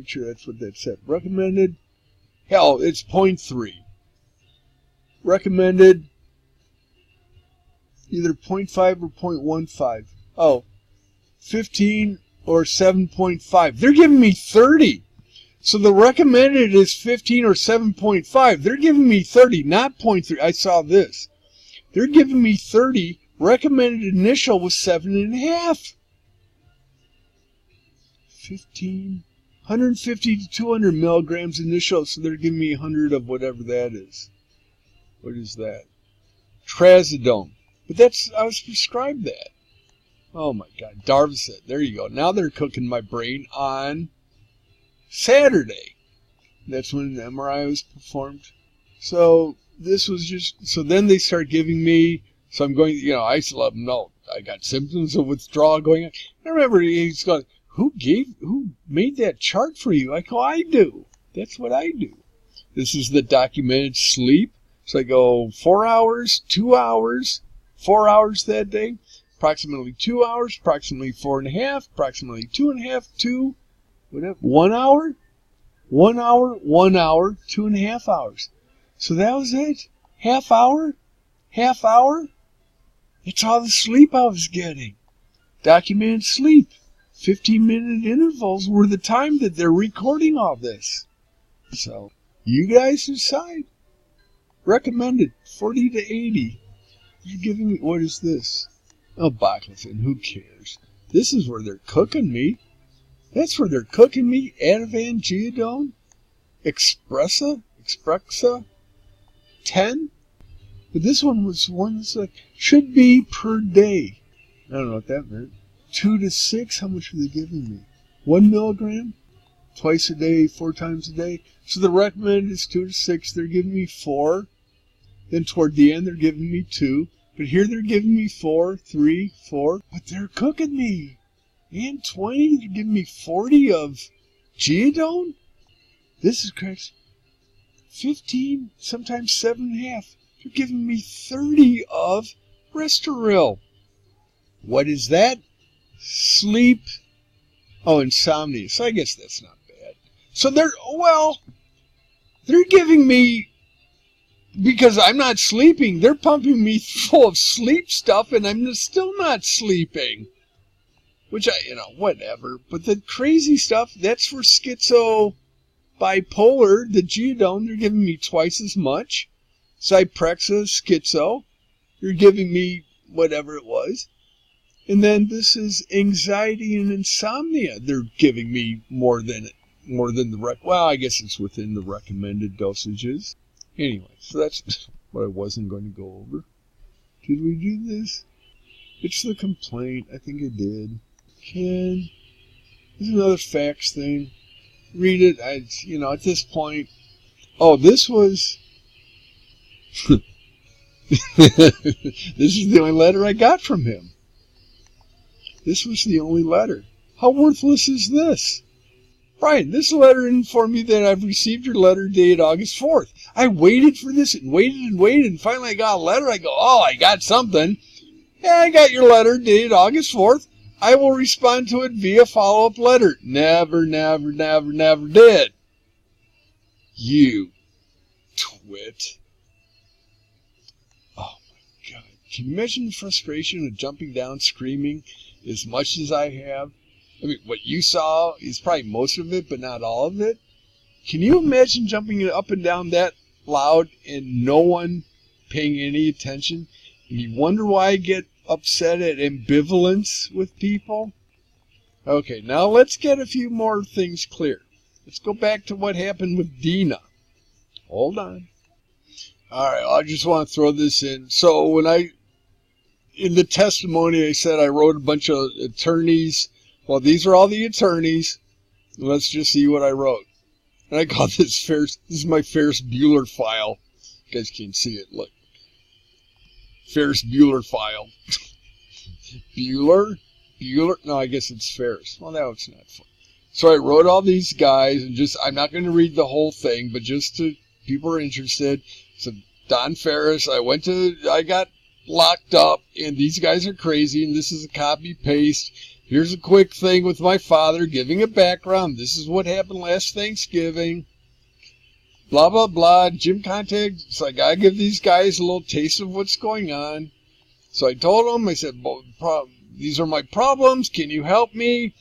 Make sure that's what that said. Recommended. Hell, it's 0.3. Recommended either 0.5 or 0.15. Oh, 15 or 7.5. They're giving me 30. So the recommended is 15 or 7.5. They're giving me 30, not 0.3. I saw this. They're giving me 30. Recommended initial was 7.5. 15, 150 to 200 milligrams initial. So they're giving me 100 of whatever that is. What is that? Trazodone. But I was prescribed that. Oh my God. Darvocet. There you go. Now they're cooking my brain on Saturday. That's when the MRI was performed. So this was just, so then they start giving me, so I'm going, I used to let them know I got symptoms of withdrawal going on. I remember he's going, who made that chart for you? I go, I do. That's what I do. This is the documented sleep. So I go 4 hours, 2 hours, 4 hours that day, approximately 2 hours, approximately 4.5, approximately 2.5, 2, whatever, 1 hour, 1 hour, 1 hour, 2.5 hours. So that was it. Half hour. That's all the sleep I was getting. Documented sleep. 15-minute intervals were the time that they're recording all this. So you guys decide. Recommended 40 to 80. You're giving me, what is this? Oh, baclofen, who cares? This is where they're cooking me. That's where they're cooking me. Ativan, Geodone, Expressa, 10. But this one was one that's like, should be per day. I don't know what that meant. 2 to 6, how much are they giving me? 1 milligram? Twice a day, 4 times a day. So the recommended is 2 to 6. They're giving me 4. Then toward the end, they're giving me 2. But here they're giving me 4, 3, 4. But they're cooking me. And 20, they're giving me 40 of Geodone? This is correct. 15, sometimes 7.5. They're giving me 30 of Restoril. What is that? Sleep. Oh, insomnia. So I guess that's not bad. So they're giving me, because I'm not sleeping, they're pumping me full of sleep stuff and I'm still not sleeping. Which whatever. But the crazy stuff, that's for schizo, bipolar, the Geodone, they're giving me twice as much. Zyprexa, schizo, you're giving me whatever it was. And then this is anxiety and insomnia. They're giving me more than the well, I guess it's within the recommended dosages. Anyway, so that's what I wasn't going to go over. Did we do this? It's the complaint. I think I did. There's another fax thing. Read it. At this point. Oh, this was. This is the only letter I got from him. This was the only letter. How worthless is this? Brian, this letter informed me that I've received your letter dated August 4th. I waited for this and waited, and finally I got a letter. I go, oh, I got something. Yeah, I got your letter dated August 4th. I will respond to it via follow-up letter. Never did. You twit. Oh my God. Can you imagine the frustration of jumping down screaming as much as I have? I mean, what you saw is probably most of it, but not all of it. Can you imagine jumping up and down that loud and no one paying any attention? And you wonder why I get upset at ambivalence with people? Okay, now let's get a few more things clear. Let's go back to what happened with Dina. Hold on. Alright, I just want to throw this in. So in the testimony, I said I wrote a bunch of attorneys. Well, these are all the attorneys. Let's just see what I wrote. And I call this is my Ferris Bueller file. You guys can't see it. Look. Ferris Bueller file. Bueller? No, I guess it's Ferris. Well, that was not fun. So I wrote all these guys, and I'm not going to read the whole thing, but just to people are interested. So Don Ferris, I got locked up, and these guys are crazy, and this is a copy paste. Here's a quick thing with my father, giving a background. This is what happened last Thanksgiving. Blah, blah, blah. Jim contacted. So I got to give these guys a little taste of what's going on. So I told them, I said, these are my problems. Can you help me?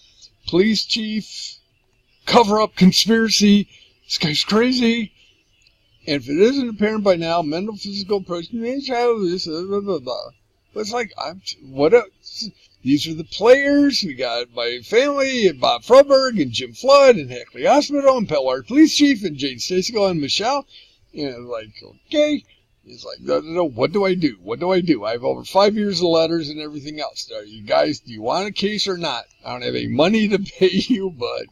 Police chief, cover up conspiracy. This guy's crazy. And if it isn't apparent by now, mental, physical, personal, childhood, blah, blah, blah. But it's like, what else? These are the players. We got my family, and Bob Froberg, and Jim Flood, and Hackley Hospital, and Pellwater Police Chief, and Jane Stasico, and Michelle. And like, okay. It's like, no, what do I do? What do I do? I have over 5 years of letters and everything else. Are you guys, do you want a case or not? I don't have any money to pay you, but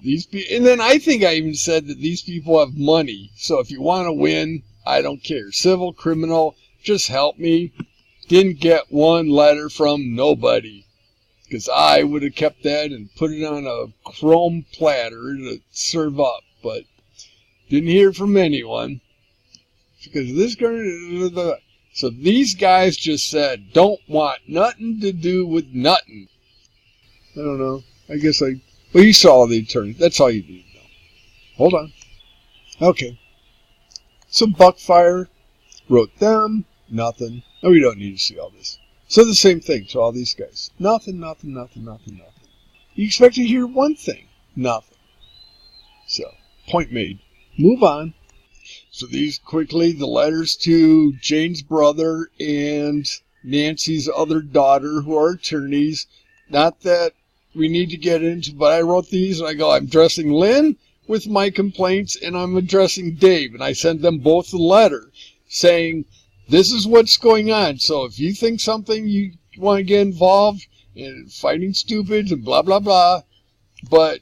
these people, and then I think I even said that these people have money. So if you want to win, I don't care. Civil, criminal, just help me. Didn't get one letter from nobody, because I would have kept that and put it on a chrome platter to serve up, but didn't hear from anyone. Because this girl, so these guys just said, don't want nothing to do with nothing. I don't know. I guess well, you saw the attorney. That's all you need to know. Hold on. Okay. So Buckfire wrote them, nothing. No, we don't need to see all this. So the same thing to all these guys. Nothing, nothing, nothing, nothing, nothing. You expect to hear one thing. Nothing. So, point made. Move on. So these quickly, the letters to Jane's brother and Nancy's other daughter, who are attorneys. Not that we need to get into, but I wrote these and I go, I'm addressing Lynn with my complaints and I'm addressing Dave. And I sent them both a letter saying, this is what's going on. So if you think something you want to get involved in fighting stupids and blah, blah, blah, but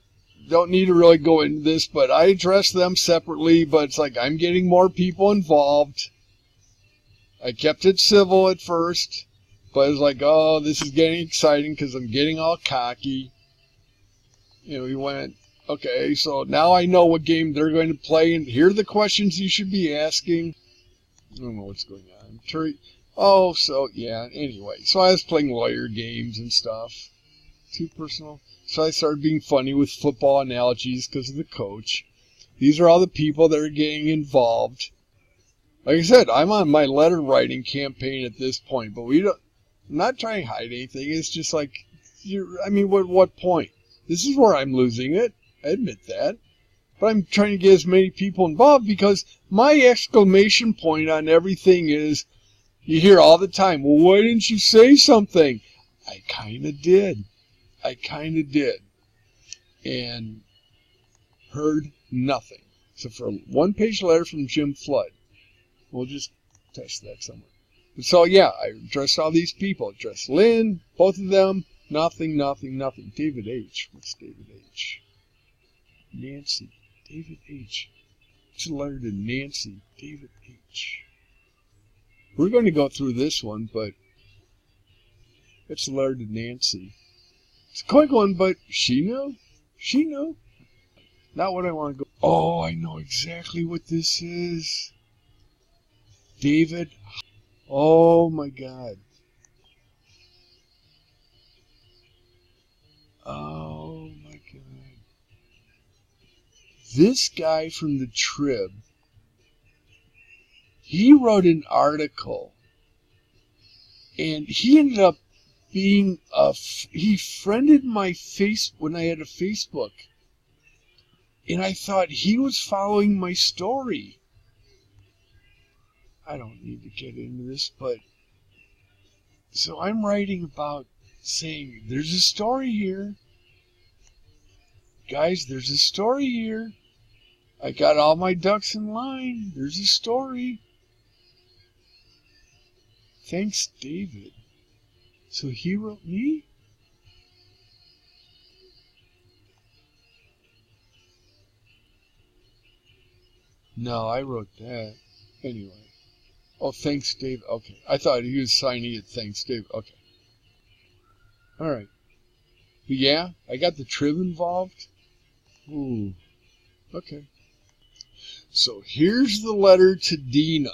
don't need to really go into this, but I address them separately, but it's like I'm getting more people involved. I kept it civil at first, but it's like, oh, this is getting exciting because I'm getting all cocky. You know, we went, okay, so now I know what game they're going to play, and here are the questions you should be asking. I don't know what's going on. Oh, so, yeah, anyway. So I was playing lawyer games and stuff. Too personal. So I started being funny with football analogies because of the coach. These are all the people that are getting involved. Like I said, I'm on my letter writing campaign at this point, but I'm not trying to hide anything. It's just like, what point? This is where I'm losing it. I admit that. But I'm trying to get as many people involved because my exclamation point on everything is, you hear all the time, well, why didn't you say something? I kind of did. And heard nothing. So for a one-page letter from Jim Flood. We'll just test that somewhere. So yeah, I addressed all these people. Addressed Lynn, both of them. Nothing, nothing, nothing. David H. What's David H? Nancy. David H. It's a letter to Nancy. David H. We're going to go through this one, but it's a letter to Nancy. It's a quick one, but she knew. She knew. Not what I want to go. Oh, I know exactly what this is. David. Oh, my God. Oh, my God. This guy from the Trib, he wrote an article, and he ended up being he friended my face when I had a Facebook, and I thought he was following my story. I don't need to get into this, but so I'm writing about saying there's a story here, guys. There's a story here. I got all my ducks in line. There's a story. Thanks, David. So he wrote me? No, I wrote that. Anyway. Oh, thanks, Dave. Okay. I thought he was signing it. Thanks, Dave. Okay. All right. But yeah, I got the Trib involved. Ooh. Okay. So here's the letter to Dina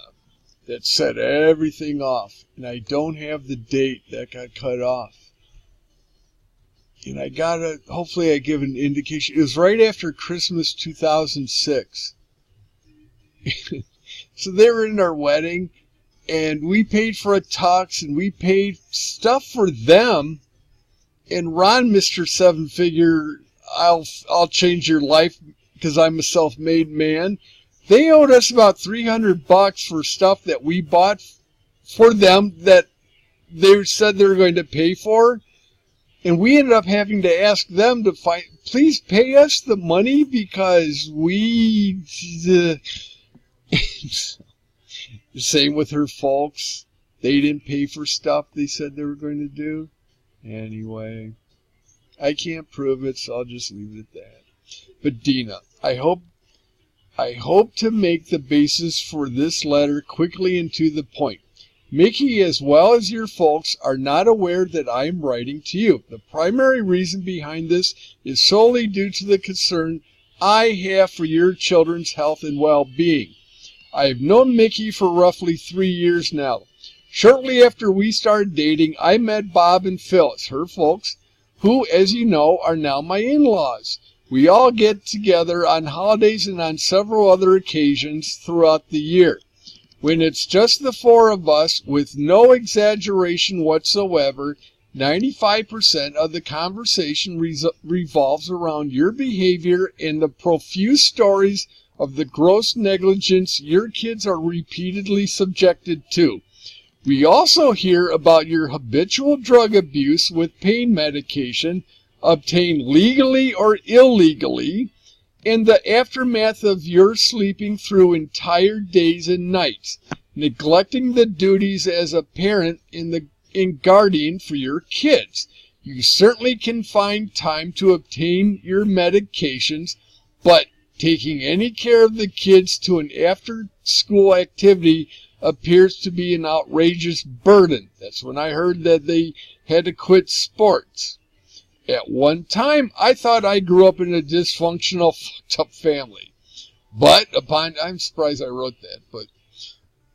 that set everything off. And I don't have the date that got cut off. And I gotta, hopefully I give an indication. It was right after Christmas 2006. So they were in our wedding, and we paid for a tux, and we paid stuff for them. And Ron, Mr. Seven Figure, I'll change your life because I'm a self-made man. They owed us about $300 for stuff that we bought for them that they said they were going to pay for. And we ended up having to ask them to please pay us the money because we... Same with her folks. They didn't pay for stuff they said they were going to do. Anyway, I can't prove it, so I'll just leave it at that. But Dina, I hope to make the basis for this letter quickly and to the point. Mickey, as well as your folks, are not aware that I am writing to you. The primary reason behind this is solely due to the concern I have for your children's health and well-being. I have known Mickey for roughly 3 years now. Shortly after we started dating, I met Bob and Phyllis, her folks, who, as you know, are now my in-laws. We all get together on holidays and on several other occasions throughout the year. When it's just the four of us, with no exaggeration whatsoever, 95% of the conversation revolves around your behavior and the profuse stories of the gross negligence your kids are repeatedly subjected to. We also hear about your habitual drug abuse with pain medication, obtained legally or illegally, and the aftermath of your sleeping through entire days and nights, neglecting the duties as a parent and guardian for your kids. You certainly can find time to obtain your medications, but taking any care of the kids to an after-school activity appears to be an outrageous burden. That's when I heard that they had to quit sports. At one time, I thought I grew up in a dysfunctional, fucked up family. I'm surprised I wrote that,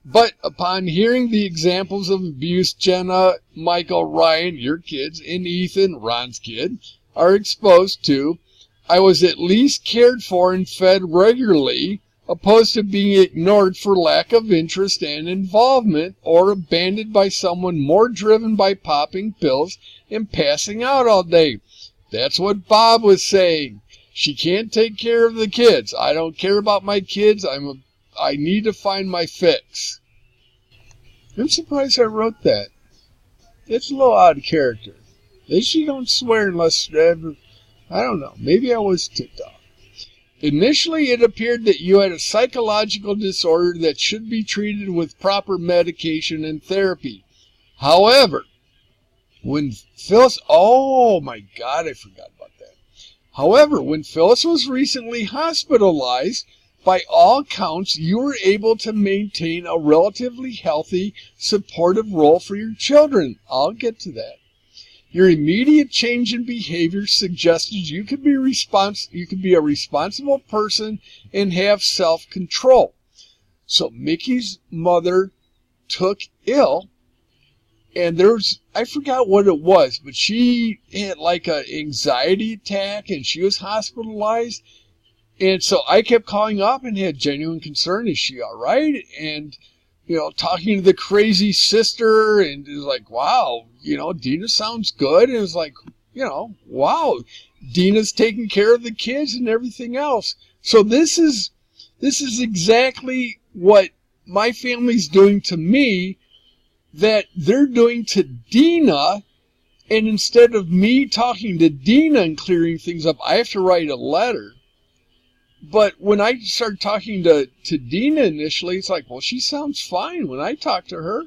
but upon hearing the examples of abuse Jenna, Michael, Ryan, your kids, and Ethan, Ron's kid, are exposed to, I was at least cared for and fed regularly, opposed to being ignored for lack of interest and involvement, or abandoned by someone more driven by popping pills and passing out all day. That's what Bob was saying. She can't take care of the kids. I don't care about my kids. I need to find my fix. I'm surprised I wrote that. It's a little out of character. At least you don't swear unless I don't know. Maybe I was ticked off. Initially, it appeared that you had a psychological disorder that should be treated with proper medication and therapy. However, when Phyllis... Oh, my God, I forgot about that. However, when Phyllis was recently hospitalized, by all accounts, you were able to maintain a relatively healthy, supportive role for your children. I'll get to that. Your immediate change in behavior suggested you could be a responsible person and have self-control. So Mickey's mother took ill, and I forgot what it was, but she had like an anxiety attack and she was hospitalized. And so I kept calling up and had genuine concern. Is she all right? And, talking to the crazy sister, and it was like, wow, Dina sounds good. And it was like, wow, Dina's taking care of the kids and everything else. So this is exactly what my family's doing to me, that they're doing to Dina. And instead of me talking to Dina and clearing things up, I have to write a letter. But when I started talking to Dina initially, it's like, well, she sounds fine when I talk to her.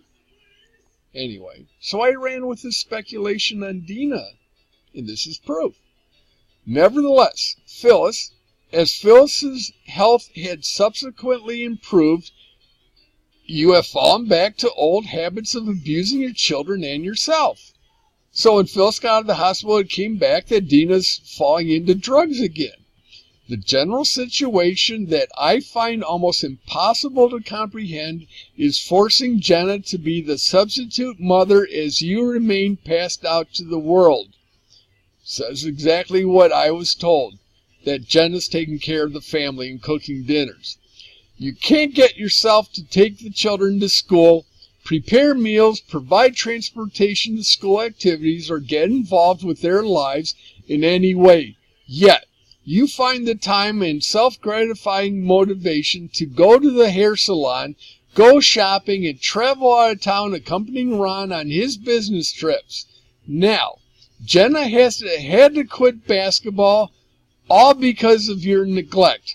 Anyway, so I ran with this speculation on Dina, and this is proof. Nevertheless, as Phyllis's health had subsequently improved, you have fallen back to old habits of abusing your children and yourself. So when Phyllis got out of the hospital, it came back that Dina's falling into drugs again. The general situation that I find almost impossible to comprehend is forcing Jenna to be the substitute mother as you remain passed out to the world. Says exactly what I was told, that Jenna's taking care of the family and cooking dinners. You can't get yourself to take the children to school, prepare meals, provide transportation to school activities, or get involved with their lives in any way. Yet, you find the time and self-gratifying motivation to go to the hair salon, go shopping, and travel out of town accompanying Ron on his business trips. Now, Jenna had to quit basketball, all because of your neglect.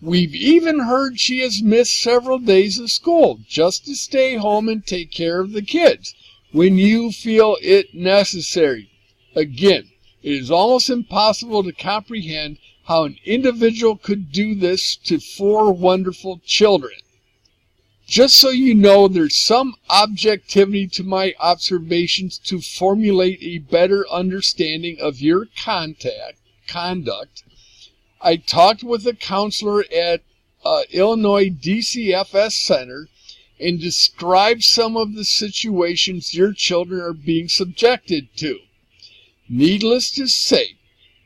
We've even heard she has missed several days of school just to stay home and take care of the kids when you feel it necessary. Again, it is almost impossible to comprehend how an individual could do this to 4 wonderful children. Just so you know, there's some objectivity to my observations to formulate a better understanding of your conduct. I talked with a counselor at Illinois DCFS Center and described some of the situations your children are being subjected to. Needless to say,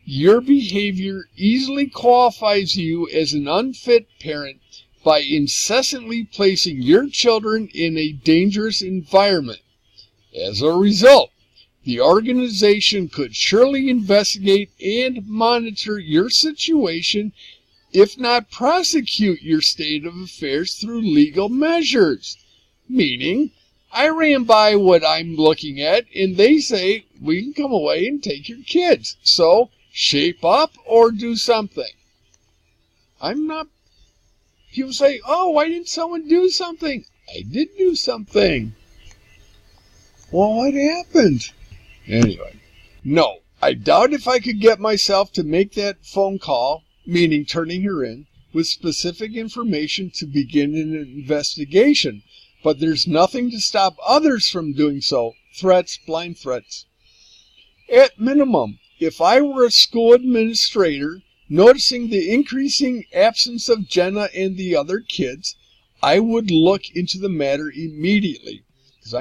your behavior easily qualifies you as an unfit parent by incessantly placing your children in a dangerous environment. As a result, the organization could surely investigate and monitor your situation, if not prosecute your state of affairs through legal measures. Meaning, I ran by what I'm looking at, and they say, we can come away and take your kids. So, shape up or do something. I'm not... People say, oh, why didn't someone do something? I did do something. Well, what happened? Anyway, no, I doubt if I could get myself to make that phone call, meaning turning her in, with specific information to begin an investigation. But there's nothing to stop others from doing so. Threats, blind threats. At minimum, if I were a school administrator, noticing the increasing absence of Jenna and the other kids, I would look into the matter immediately. Because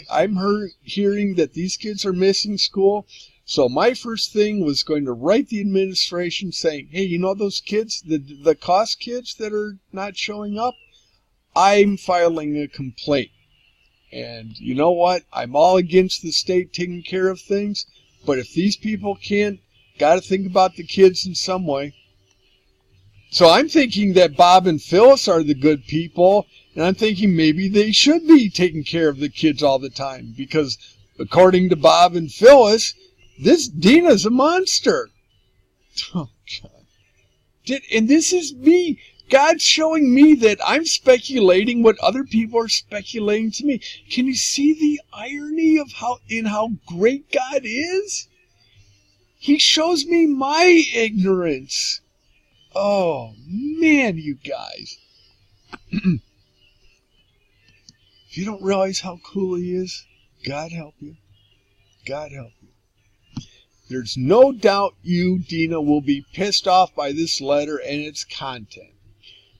I'm hearing that these kids are missing school. So my first thing was going to write the administration saying, hey, you know those kids, the cost kids that are not showing up? I'm filing a complaint. And you know what? I'm all against the state taking care of things. But if these people can't, got to think about the kids in some way. So I'm thinking that Bob and Phyllis are the good people, and I'm thinking maybe they should be taking care of the kids all the time, because according to Bob and Phyllis, this Dina's a monster. Oh, God. And this is me. God's showing me that I'm speculating what other people are speculating to me. Can you see the irony of how great God is? He shows me my ignorance. Oh, man, you guys. If you don't realize how cool he is, God help you. God help you. There's no doubt you, Dina, will be pissed off by this letter and its content.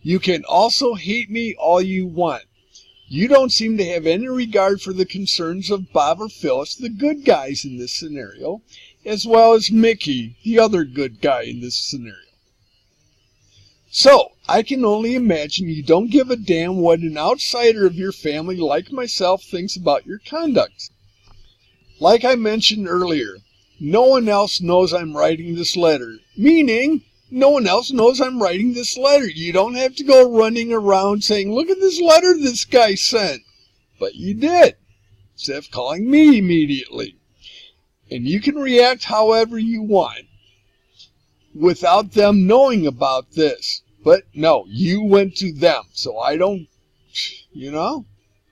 You can also hate me all you want. You don't seem to have any regard for the concerns of Bob or Phyllis, the good guys in this scenario, as well as Mickey, the other good guy in this scenario. So, I can only imagine you don't give a damn what an outsider of your family like myself thinks about your conduct. Like I mentioned earlier, no one else knows I'm writing this letter, meaning no one else knows I'm writing this letter. You don't have to go running around saying, look at this letter this guy sent. But you did, instead of calling me immediately. And you can react however you want without them knowing about this. But no, you went to them. So I don't,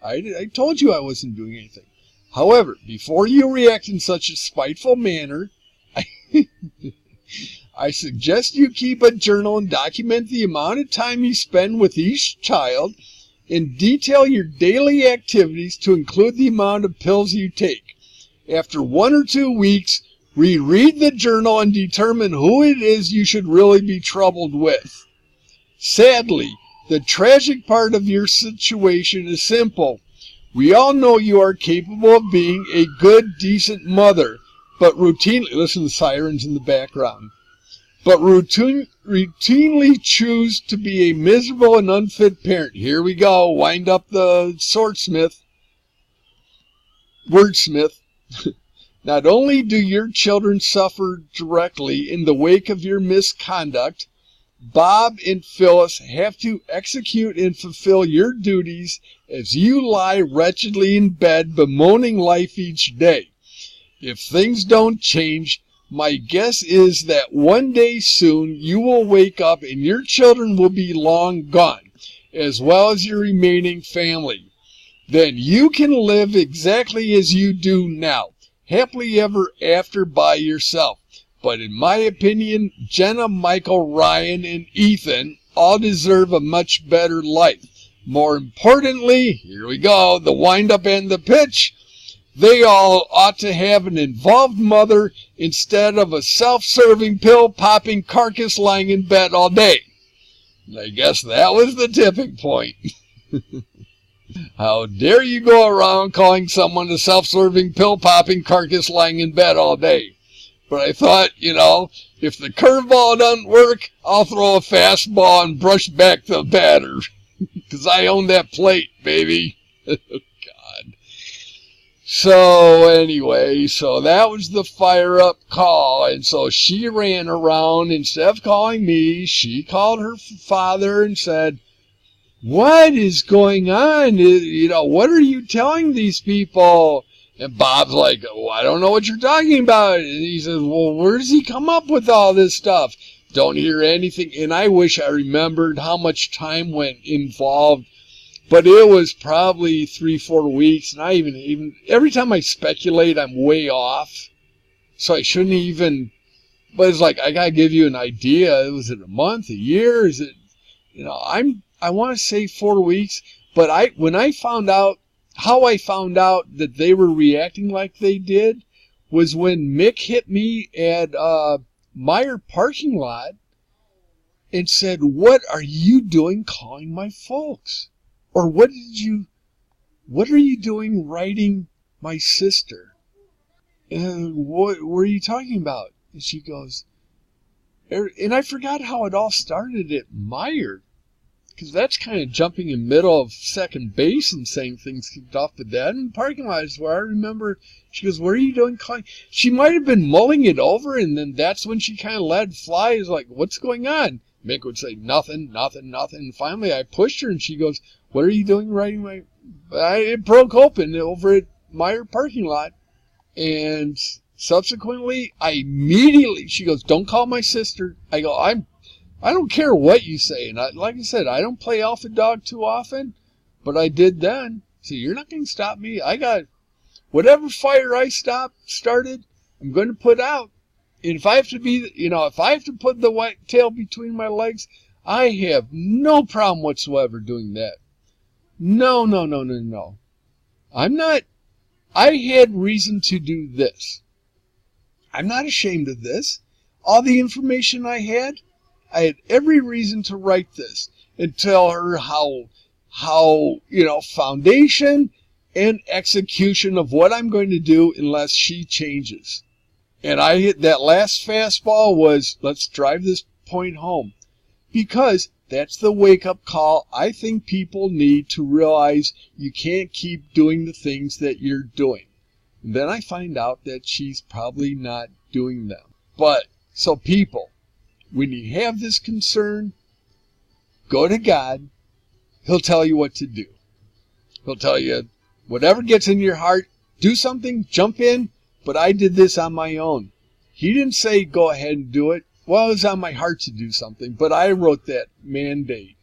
I told you I wasn't doing anything. However, before you react in such a spiteful manner, I suggest you keep a journal and document the amount of time you spend with each child and detail your daily activities to include the amount of pills you take. After 1 or 2 weeks, reread the journal and determine who it is you should really be troubled with. Sadly, the tragic part of your situation is simple. We all know you are capable of being a good, decent mother, but routinely, listen to the sirens in the background, but routinely choose to be a miserable and unfit parent. Here we go, wind up the wordsmith. Not only do your children suffer directly in the wake of your misconduct, Bob and Phyllis have to execute and fulfill your duties as you lie wretchedly in bed bemoaning life each day. If things don't change, my guess is that one day soon you will wake up and your children will be long gone, as well as your remaining family. Then you can live exactly as you do now, happily ever after by yourself. But in my opinion, Jenna, Michael, Ryan, and Ethan all deserve a much better life. More importantly, here we go, the wind-up and the pitch. They all ought to have an involved mother instead of a self-serving, pill-popping carcass lying in bed all day. And I guess that was the tipping point. How dare you go around calling someone a self-serving, pill-popping carcass lying in bed all day? But I thought, if the curveball doesn't work, I'll throw a fastball and brush back the batter. Because I own that plate, baby. God. So anyway, that was the fire-up call. And so she ran around. Instead of calling me, she called her father and said, what is going on? What are you telling these people? And Bob's like, oh, I don't know what you're talking about. And he says, well, where does he come up with all this stuff? Don't hear anything. And I wish I remembered how much time went involved. But it was probably 3-4 weeks. And I even every time I speculate, I'm way off. So I shouldn't even. But it's like, I got to give you an idea. Was it a month, a year? Is it, I want to say 4 weeks. But when I found out, how I found out that they were reacting like they did was when Mick hit me at Meyer parking lot and said, what are you doing calling my folks? Or what are you doing writing my sister? What were you talking about? And she goes, and I forgot how it all started at Meyer. Because that's kind of jumping in the middle of second base and saying things kicked off. But that in the parking lot is where I remember, she goes, what are you doing calling? She might have been mulling it over, and then that's when she kind of let fly. Is like, what's going on? Mick would say, nothing. And finally I pushed her, and she goes, what are you doing writing my... It broke open over at Meyer parking lot. And subsequently, she goes, don't call my sister. I go, I don't care what you say. And like I said, I don't play alpha dog too often, but I did then. So you're not going to stop me. I got whatever fire I started, I'm going to put out. And if I have to if I have to put the white tail between my legs, I have no problem whatsoever doing that. No. I'm not. I had reason to do this. I'm not ashamed of this. All the information I had every reason to write this and tell her how foundation and execution of what I'm going to do unless she changes. And I hit that last fastball was, let's drive this point home. Because that's the wake-up call I think people need to realize you can't keep doing the things that you're doing. And then I find out that she's probably not doing them. But, so people, when you have this concern, go to God. He'll tell you what to do. He'll tell you whatever gets in your heart, do something, jump in. But I did this on my own. He didn't say go ahead and do it. Well, it was on my heart to do something, but I wrote that mandate.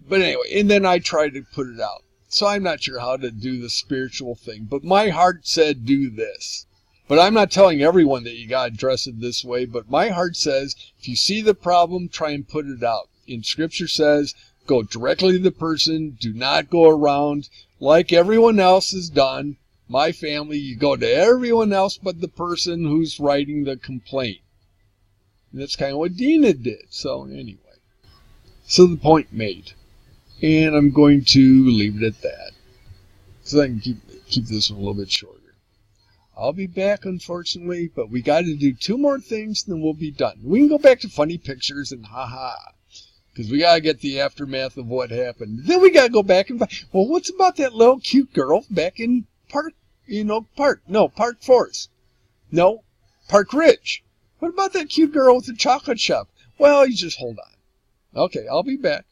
But anyway, and then I tried to put it out. So I'm not sure how to do the spiritual thing, but my heart said do this. But I'm not telling everyone that you got to address it this way, but my heart says, if you see the problem, try and put it out. And Scripture says, go directly to the person. Do not go around like everyone else has done. My family, you go to everyone else but the person who's writing the complaint. And that's kind of what Dina did. So anyway, so the point made. And I'm going to leave it at that, so I can keep this one a little bit shorter. I'll be back, unfortunately, but we got to do 2 more things, and then we'll be done. We can go back to funny pictures and ha-ha, because we got to get the aftermath of what happened. Then we got to go back and, well, what's about that little cute girl back in Park Forest? No, Park Ridge. What about that cute girl with the chocolate shop? Well, you just hold on. Okay, I'll be back.